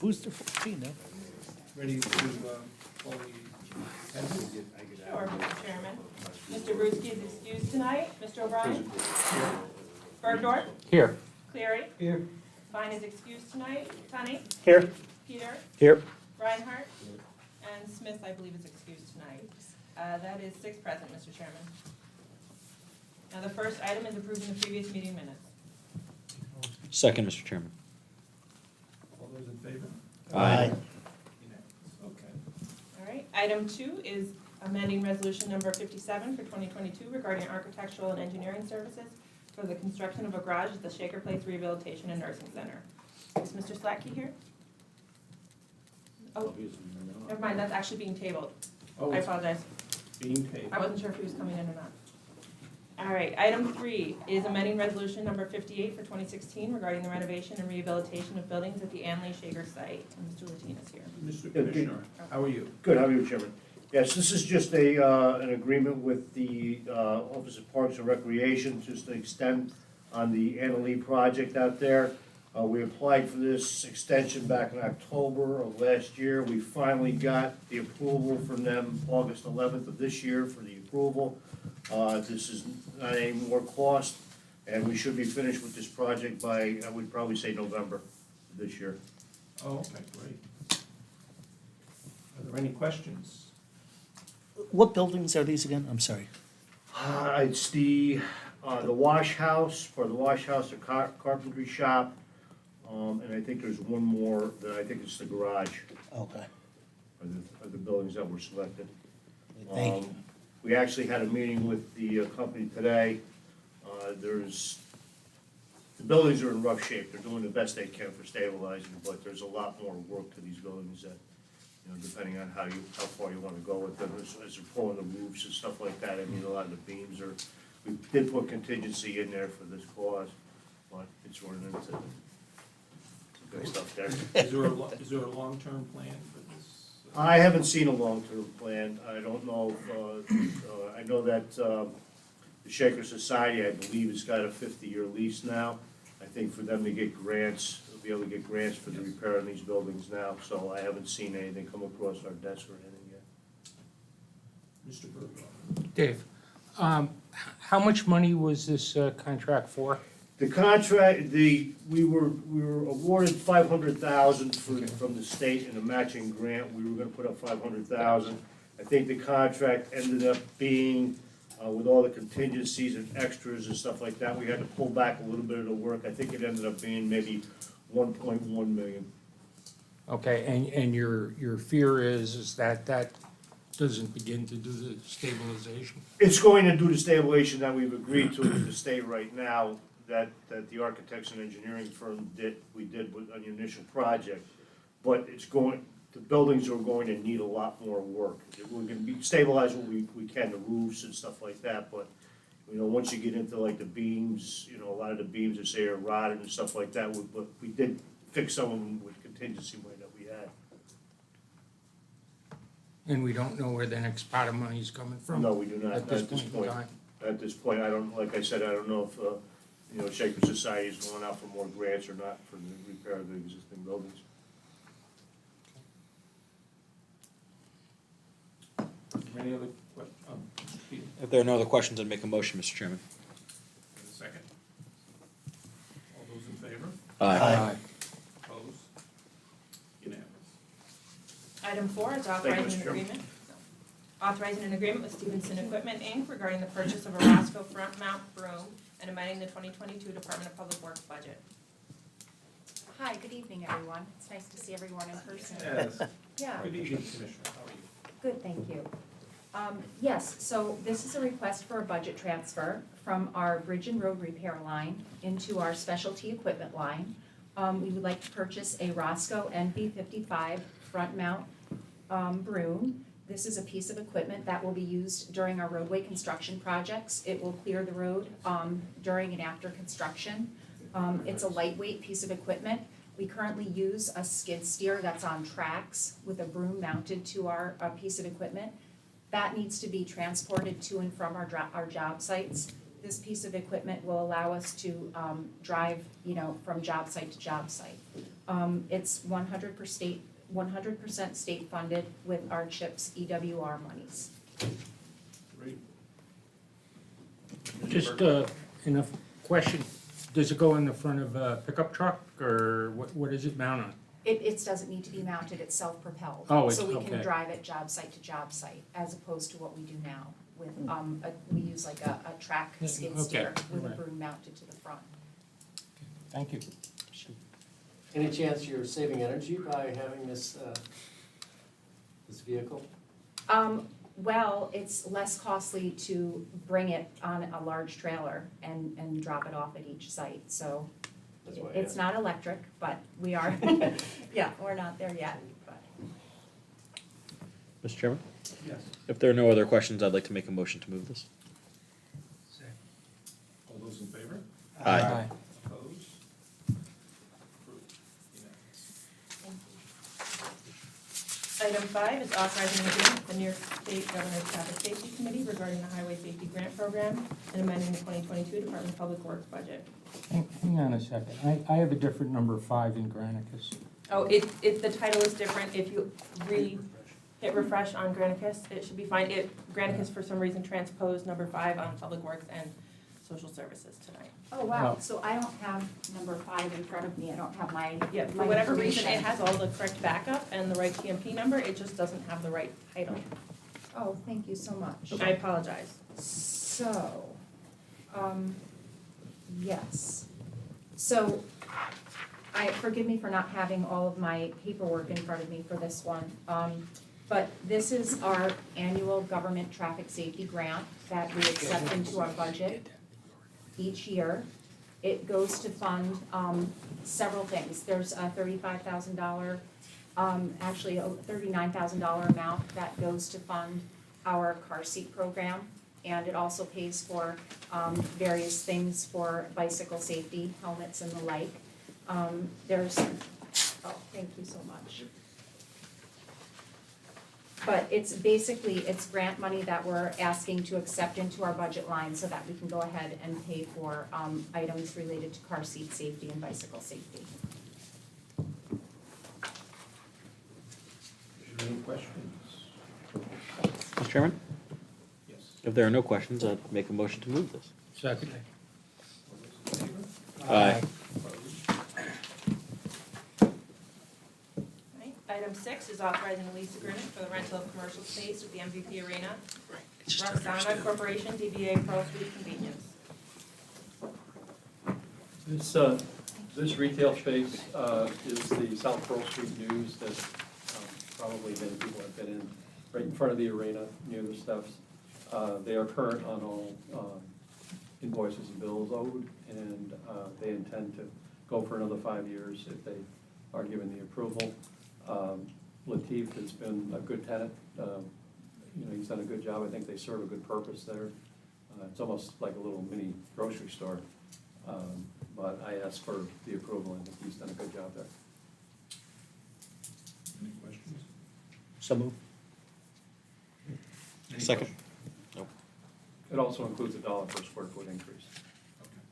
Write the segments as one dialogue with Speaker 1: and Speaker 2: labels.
Speaker 1: Booster 14 now.
Speaker 2: Ready to call the attendance?
Speaker 3: Sure, Mr. Chairman. Mr. Brewski is excused tonight. Mr. O'Brien? Bergdorf?
Speaker 1: Here.
Speaker 3: Cleary?
Speaker 2: Here.
Speaker 3: Vine is excused tonight. Tunny?
Speaker 1: Here.
Speaker 3: Peter?
Speaker 1: Here.
Speaker 3: Reinhardt? And Smith, I believe, is excused tonight. That is 6 present, Mr. Chairman. Now, the first item is approving the previous meeting minutes.
Speaker 4: Second, Mr. Chairman.
Speaker 2: All those in favor?
Speaker 1: Aye.
Speaker 2: Unanimous. Okay.
Speaker 3: All right. Item 2 is amending resolution number 57 for 2022 regarding architectural and engineering services for the construction of a garage at the Shaker Place Rehabilitation and Nursing Center. Is Mr. Slatke here? Oh, never mind, that's actually being tabled.
Speaker 2: Oh,
Speaker 3: I
Speaker 2: it's
Speaker 3: apologize.
Speaker 2: being paid.
Speaker 3: I wasn't sure if he was coming in or not. All right, item 3 is amending resolution number 58 for 2016 regarding the renovation and rehabilitation of buildings at the Amli Shaker site. And Mr. Latina's here.
Speaker 2: Mr. Commissioner, how are you?
Speaker 5: Good, how are you, Chairman? Yes, this is just an agreement with the Office of Parks and Recreation, just to extend on the Annalee project out there. We applied for this extension back in October of last year. We finally got the approval from them August 11th of this year for the approval. This is not any more cost, and we should be finished with this project by, I would probably say November of this year.
Speaker 2: Oh, okay, great. Are there any questions?
Speaker 1: What buildings are these again? I'm sorry.
Speaker 5: It's the wash house, or the wash house, the carpentry shop, and I think there's one more, that I think it's the garage,
Speaker 1: Okay.
Speaker 5: are the buildings that were selected.
Speaker 1: Thank you.
Speaker 5: We actually had a meeting with the company today. The buildings are in rough shape, they're doing the best they can for stabilizing, but there's a lot more work to these buildings that, depending on how far you wanna go with them, as they're pulling the roofs and stuff like that. I mean, a lot of the beams are, we did put contingency in there for this cause, but it's running into some good stuff there.
Speaker 2: Is there a long-term plan for this?
Speaker 5: I haven't seen a long-term plan. I don't know, I know that the Shaker Society, I believe, has got a 50-year lease now. I think for them to get grants, they'll be able to get grants for the repair on these buildings now, so I haven't seen anything come across our desk or anything yet.
Speaker 2: Mr. Bergdorf?
Speaker 6: Dave, how much money was this contract for?
Speaker 5: The contract, we were awarded $500,000 from the state in a matching grant. We were gonna put up $500,000. I think the contract ended up being, with all the contingencies and extras and stuff like that, we had to pull back a little bit of the work. I think it ended up being maybe 1.1 million.
Speaker 6: Okay, and your fear is that doesn't begin to do the stabilization?
Speaker 5: It's going to do the stabilization that we've agreed to with the state right now, that the architects and engineering firm we did on the initial project. But the buildings are going to need a lot more work. We're gonna stabilize what we can, the roofs and stuff like that, but, once you get into like the beams, a lot of the beams that say are rotted and stuff like that, but we did fix some of them with contingency money that we had.
Speaker 6: And we don't know where the next pot of money is coming from?
Speaker 5: No, we do not,
Speaker 6: At
Speaker 5: not at this
Speaker 6: in
Speaker 5: point.
Speaker 6: time?
Speaker 5: At this point, I don't, like I said, I don't know if, Shaker Society is going out for more grants or not for the repair of the existing buildings.
Speaker 2: Any other questions? Mr. Peter,
Speaker 4: If there are no other questions, I'd make a motion, Mr. Chairman.
Speaker 2: a second. All those in favor?
Speaker 1: Aye.
Speaker 2: Opposed? Unanimous.
Speaker 3: Item 4 is
Speaker 5: Mr.
Speaker 3: authorizing an
Speaker 5: Chairman.
Speaker 3: agreement. Authorizing an agreement with Stevenson Equipment, Inc. regarding the purchase of a Roscoe front mount broom and amending the 2022 Department of Public Works budget.
Speaker 7: Hi, good evening, everyone. It's nice to see everyone in person.
Speaker 2: Yes.
Speaker 7: Yeah,
Speaker 2: Good evening, Commissioner, how are you?
Speaker 7: good, thank you. Yes, so this is a request for a budget transfer from our bridge and road repair line into our specialty equipment line. We would like to purchase a Roscoe NB55 front mount broom. This is a piece of equipment that will be used during our roadway construction projects. It will clear the road during and after construction. It's a lightweight piece of equipment. We currently use a skid steer that's on tracks with a broom mounted to our piece of equipment. That needs to be transported to and from our job sites. This piece of equipment will allow us to drive, from job site to job site. It's 100% state funded with our CHIPS EWR monies.
Speaker 2: Great.
Speaker 6: Just, enough question, does it go in the front of a pickup truck, or what does it mount on?
Speaker 7: It doesn't need to be mounted, it's self-propelled.
Speaker 6: Oh,
Speaker 7: So we can
Speaker 6: okay.
Speaker 7: drive it job site to job site, as opposed to what we do now with, we use like a track
Speaker 6: Yeah,
Speaker 7: skid
Speaker 6: okay,
Speaker 7: steer with a
Speaker 6: right.
Speaker 7: broom mounted to the front.
Speaker 6: Thank you.
Speaker 8: Any chance you're saving energy by having this, this vehicle?
Speaker 7: Well, it's less costly to bring it on a large trailer and drop it off at each site, so
Speaker 8: That's why I
Speaker 7: it's
Speaker 8: asked.
Speaker 7: not electric, but we are, yeah, we're not there yet, but.
Speaker 4: Mr. Chairman,
Speaker 2: Yes.
Speaker 4: if there are no other questions, I'd like to make a motion to move this.
Speaker 2: All those in favor?
Speaker 4: Aye.
Speaker 2: Opposed? Approved. Unanimous.
Speaker 3: Item 5 is authorizing an agreement with the New York State Governor's Traffic Safety Committee regarding the Highway Safety Grant Program and amending the 2022 Department of Public Works budget.
Speaker 6: Hang on a second, I have a different number 5 in Granicus.
Speaker 3: Oh, the title is different. If you hit refresh on Granicus, it should be fine. Granicus, for some reason, transposed number 5 on Public Works and Social Services tonight.
Speaker 7: Oh, wow, so I don't have number 5 in front of me, I don't have my.
Speaker 3: Yeah, for
Speaker 7: my
Speaker 3: whatever reason, it
Speaker 7: information.
Speaker 3: has all the correct backup and the right TMP number, it just doesn't have the right title.
Speaker 7: Oh, thank you so much.
Speaker 3: I apologize.
Speaker 7: So, yes. So, forgive me for not having all of my paperwork in front of me for this one. But this is our annual government traffic safety grant that we accept into our budget each year. It goes to fund, several things. There's a $35,000, actually a $39,000 amount that goes to fund our car seat program. And it also pays for, various things for bicycle safety, helmets and the like. Thank you so much. But it's grant money that we're asking to accept into our budget line so that we can go ahead and pay for, items related to car seat safety and bicycle safety.
Speaker 2: Any questions?
Speaker 4: Mr. Chairman,
Speaker 2: Yes.
Speaker 4: if there are no questions, I'd make a motion to move this.
Speaker 6: Second.
Speaker 2: All those in favor?
Speaker 4: Aye.
Speaker 2: Opposed?
Speaker 3: Right. Item 6 is authorizing a lease agreement for the rental of commercial space with the MVP Arena. Roxana Corporation, DBA Pearl Street Convenience.
Speaker 9: This retail space is the South Pearl Street News that probably many people have been in, right in front of the arena, near the steps. They are current on all invoices and bills owed, and they intend to go for another 5 years if they are given the approval. Latif has been a good tenant. He's done a good job. I think they serve a good purpose there. It's almost like a little mini grocery store. But I asked for the approval, and he's done a good job there.
Speaker 2: Any questions?
Speaker 4: So move.
Speaker 2: Any
Speaker 4: Second.
Speaker 2: questions?
Speaker 4: Nope.
Speaker 9: It also includes $1 per square foot increase.
Speaker 2: Okay.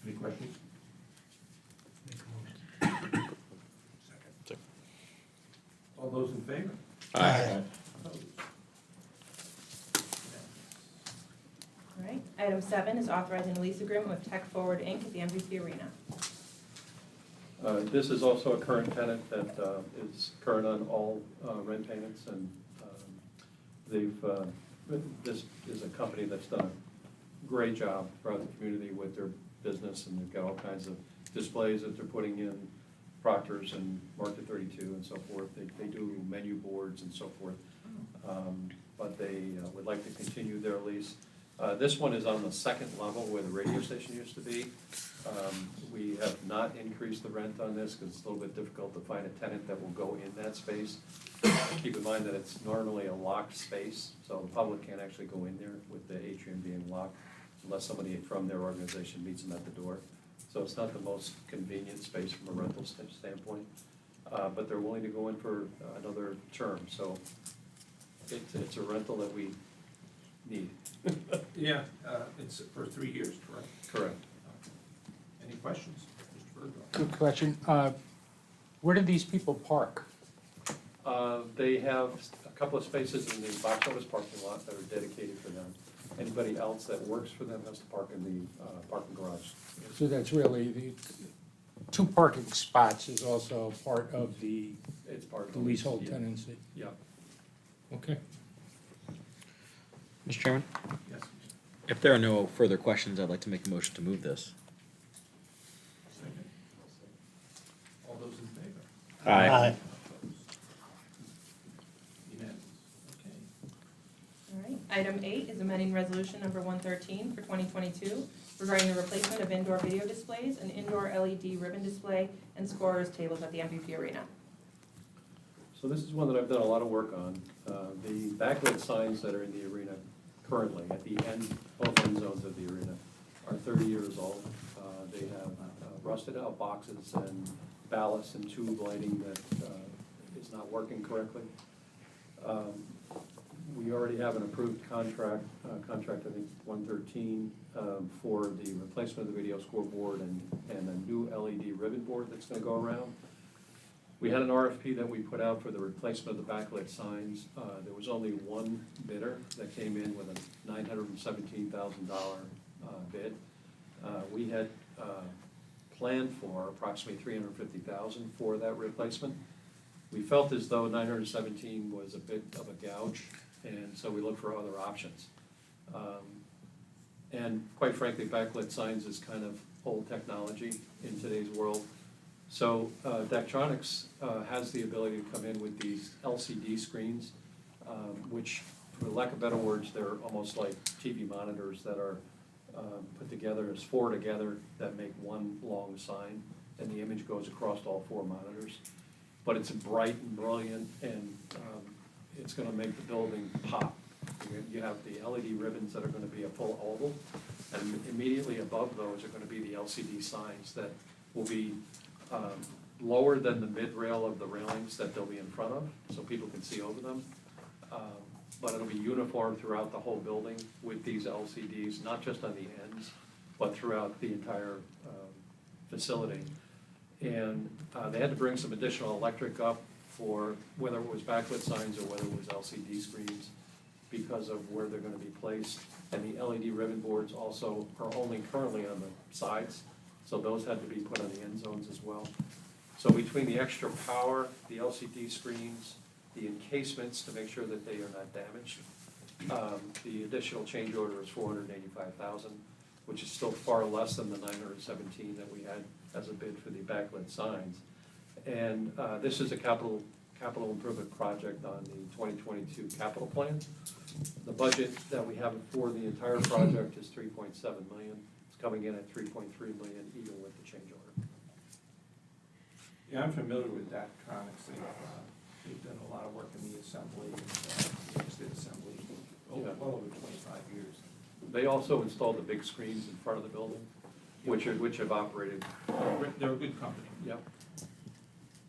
Speaker 2: Any questions?
Speaker 4: Second.
Speaker 2: All those in favor?
Speaker 4: Aye.
Speaker 2: Opposed?
Speaker 3: All right. Item 7 is authorizing a lease agreement with Tech Forward Inc. at the MVP Arena.
Speaker 9: This is also a current tenant that is current on all rent payments, and this is a company that's done a great job throughout the community with their business, and they've got all kinds of displays that they're putting in, Proctor's and Market 32 and so forth. They do menu boards and so forth, but they would like to continue their lease. This one is on the second level where the radio station used to be. We have not increased the rent on this because it's a little bit difficult to find a tenant that will go in that space. Keep in mind that it's normally a locked space, so the public can't actually go in there with the atrium being locked unless somebody from their organization meets them at the door. So it's not the most convenient space from a rental standpoint, but they're willing to go in for another term. So it's a rental that we need.
Speaker 2: Yeah, it's for 3 years, correct?
Speaker 9: Correct.
Speaker 2: Any questions? Mr.
Speaker 6: Good question. Where do these people park?
Speaker 9: They have a couple of spaces in the box office parking lot that are dedicated for them. Anybody else that works for them has to park in the parking garage.
Speaker 6: So that's really, the two parking spots is also part of the
Speaker 9: It's part of
Speaker 6: the leasehold
Speaker 9: yeah.
Speaker 6: tenancy.
Speaker 9: Yeah.
Speaker 6: Okay.
Speaker 4: Mr. Chairman,
Speaker 2: Yes.
Speaker 4: if there are no further questions, I'd like to make a motion to move this.
Speaker 2: Second. All those in favor?
Speaker 1: Aye.
Speaker 2: Unanimous. Okay.
Speaker 3: All right. Item 8 is amending resolution number 113 for 2022 regarding the replacement of indoor video displays, an indoor LED ribbon display, and scorers tables at the MVP Arena.
Speaker 9: So this is one that I've done a lot of work on. The backlit signs that are in the arena currently, at the end, both end zones of the arena, are 30 years old. They have rusted out boxes and ballast and tube lighting that is not working correctly. We already have an approved contract, I think 113, for the replacement of the video scoreboard and a new LED ribbon board that's gonna go around. We had an RFP that we put out for the replacement of the backlit signs. There was only one bidder that came in with a $917,000 bid. We had planned for approximately $350,000 for that replacement. We felt as though 917 was a bit of a gouge, and so we looked for other options. And quite frankly, backlit signs is kind of old technology in today's world. So Daktronics has the ability to come in with these LCD screens, which, for lack of better words, they're almost like TV monitors that are put together as four together that make one long sign, and the image goes across all four monitors. But it's bright and brilliant, and it's gonna make the building pop. You have the LED ribbons that are gonna be a full oval, and immediately above those are gonna be the LCD signs that will be lower than the mid-rail of the railings that they'll be in front of, so people can see over them. But it'll be uniform throughout the whole building with these LCDs, not just on the ends, but throughout the entire facility. And they had to bring some additional electric up for whether it was backlit signs or whether it was LCD screens because of where they're gonna be placed. And the LED ribbon boards also are only currently on the sides, so those had to be put on the end zones as well. So between the extra power, the LCD screens, the encasements to make sure that they are not damaged, the additional change order is $485,000, which is still far less than the 917 that we had as a bid for the backlit signs. And this is a capital improvement project on the 2022 capital plan. The budget that we have for the entire project is $3.7 million. It's coming in at $3.3 million even with the change order.
Speaker 2: Yeah, I'm familiar with Daktronics. They've done a lot of work in the assembly, and the assembly,
Speaker 9: Yeah.
Speaker 2: well over 25 years.
Speaker 9: They also installed the big screens in front of the building, which have operated.
Speaker 2: They're a good company.
Speaker 9: Yep.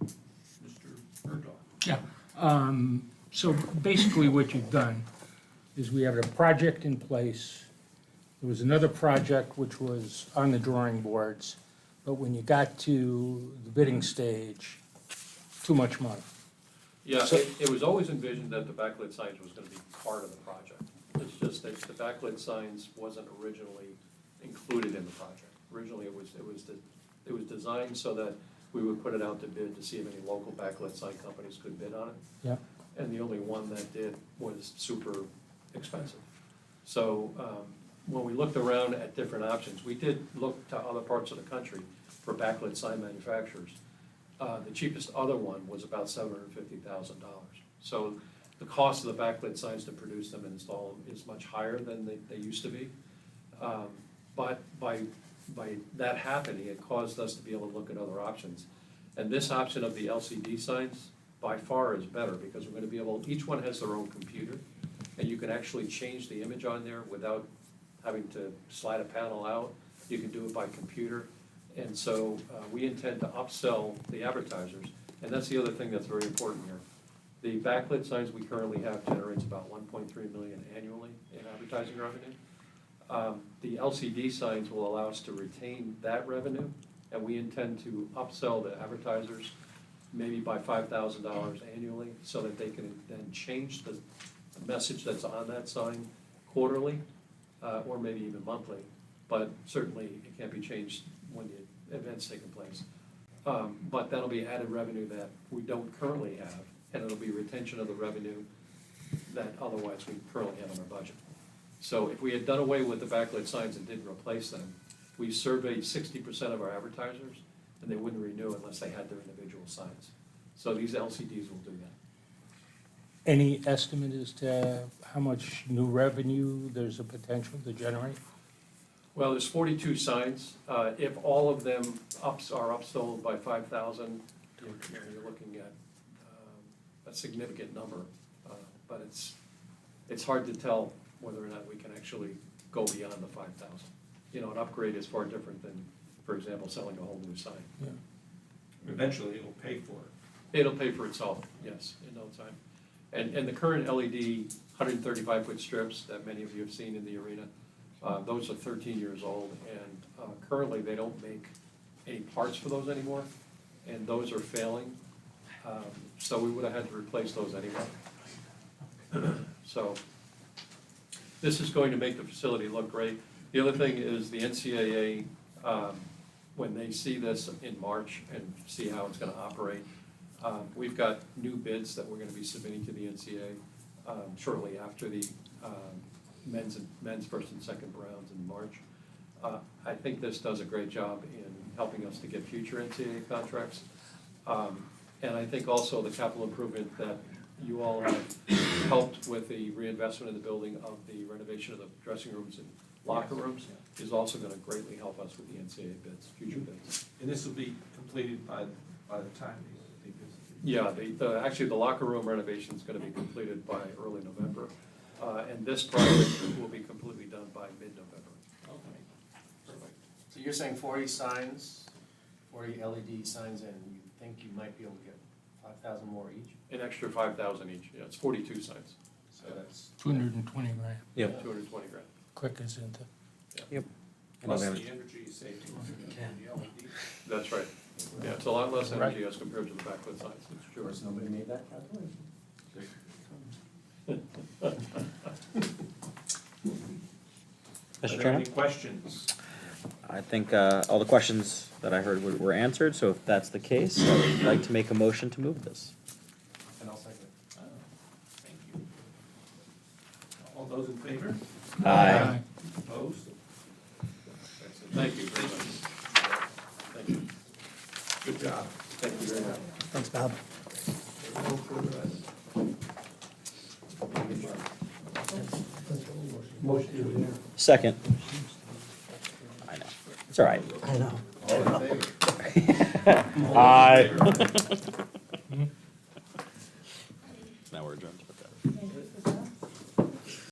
Speaker 2: Mr. Murdoch.
Speaker 6: Yeah. So basically what you've done is we have a project in place. There was another project which was on the drawing boards, but when you got to the bidding stage, too much money.
Speaker 9: Yeah,
Speaker 6: So-
Speaker 9: it was always envisioned that the backlit signs was gonna be part of the project. It's just that the backlit signs wasn't originally included in the project. Originally, it was designed so that we would put it out to bid to see if any local backlit sign companies could bid on it.
Speaker 6: Yeah.
Speaker 9: And the only one that did was super expensive. So, when we looked around at different options, we did look to other parts of the country for backlit sign manufacturers. The cheapest other one was about $750,000. So the cost of the backlit signs to produce them and install them is much higher than they used to be. But by that happening, it caused us to be able to look at other options. And this option of the LCD signs by far is better because we're gonna be able, each one has their own computer, and you can actually change the image on there without having to slide a panel out. You can do it by computer. And so we intend to upsell the advertisers, and that's the other thing that's very important here. The backlit signs we currently have generates about $1.3 million annually in advertising revenue. The LCD signs will allow us to retain that revenue and we intend to upsell the advertisers maybe by $5,000 annually, so that they can then change the message that's on that sign quarterly, or maybe even monthly, but certainly it can't be changed when the event's taking place. But that'll be added revenue that we don't currently have, and it'll be retention of the revenue that otherwise we currently have in our budget. So if we had done away with the backlit signs and didn't replace them, we surveyed 60% of our advertisers, and they wouldn't renew unless they had their individual signs. So these LCDs will do that.
Speaker 6: Any estimate as to how much new revenue there's a potential to generate?
Speaker 9: Well, there's 42 signs. If all of them are upsold by 5,000, you're looking at a significant number. But it's hard to tell whether or not we can actually go beyond the 5,000. You know, an upgrade is far different than, for example, selling a whole new sign.
Speaker 6: Yeah.
Speaker 2: Eventually, it'll pay for it.
Speaker 9: It'll pay for itself, yes, in no time. And the current LED 135-foot strips that many of you have seen in the arena, those are 13 years old, and currently they don't make any parts for those anymore, and those are failing. So we would have had to replace those anyway. So this is going to make the facility look great. The other thing is the NCAA, when they see this in March and see how it's gonna operate, we've got new bids that we're gonna be submitting to the NCAA shortly after the men's first and second rounds in March. I think this does a great job in helping us to get future NCAA contracts. And I think also the capital improvement that you all have helped with the reinvestment in the building of the renovation of the dressing rooms and locker rooms is also gonna greatly help us with the NCAA bids, future bids.
Speaker 2: And this will be completed by the time they visit.
Speaker 9: Yeah, actually, the locker room renovation is gonna be completed by early November, and this project will be completely done by mid-November.
Speaker 2: Okay, perfect.
Speaker 8: So you're saying 40 signs, 40 LED signs, and you think you might be able to get 5,000 more each?
Speaker 9: An extra 5,000 each, yeah, it's 42 signs,
Speaker 8: So that's
Speaker 6: 220 grand,
Speaker 4: Yep.
Speaker 9: 220 grand.
Speaker 6: quick as into.
Speaker 4: Yep.
Speaker 2: Plus the energy savings in the LED.
Speaker 9: That's right. Yeah, it's a lot less energy as compared to the backlit signs, it's true.
Speaker 8: nobody made that calculation.
Speaker 2: Are
Speaker 4: Mr.
Speaker 2: there
Speaker 4: Chairman?
Speaker 2: any questions?
Speaker 4: I think all the questions that I heard were answered, so if that's the case, I would like to make a motion to move this.
Speaker 8: And I'll second it.
Speaker 2: Thank you. All those in favor?
Speaker 4: Aye.
Speaker 2: Opposed?
Speaker 9: Thank you very much. Thank you.
Speaker 2: Good job.
Speaker 9: Thank you very much.
Speaker 1: Thanks, Bob.
Speaker 2: No further items.
Speaker 4: Second. I know. It's all right.
Speaker 1: I know.
Speaker 5: All in favor?
Speaker 4: Aye.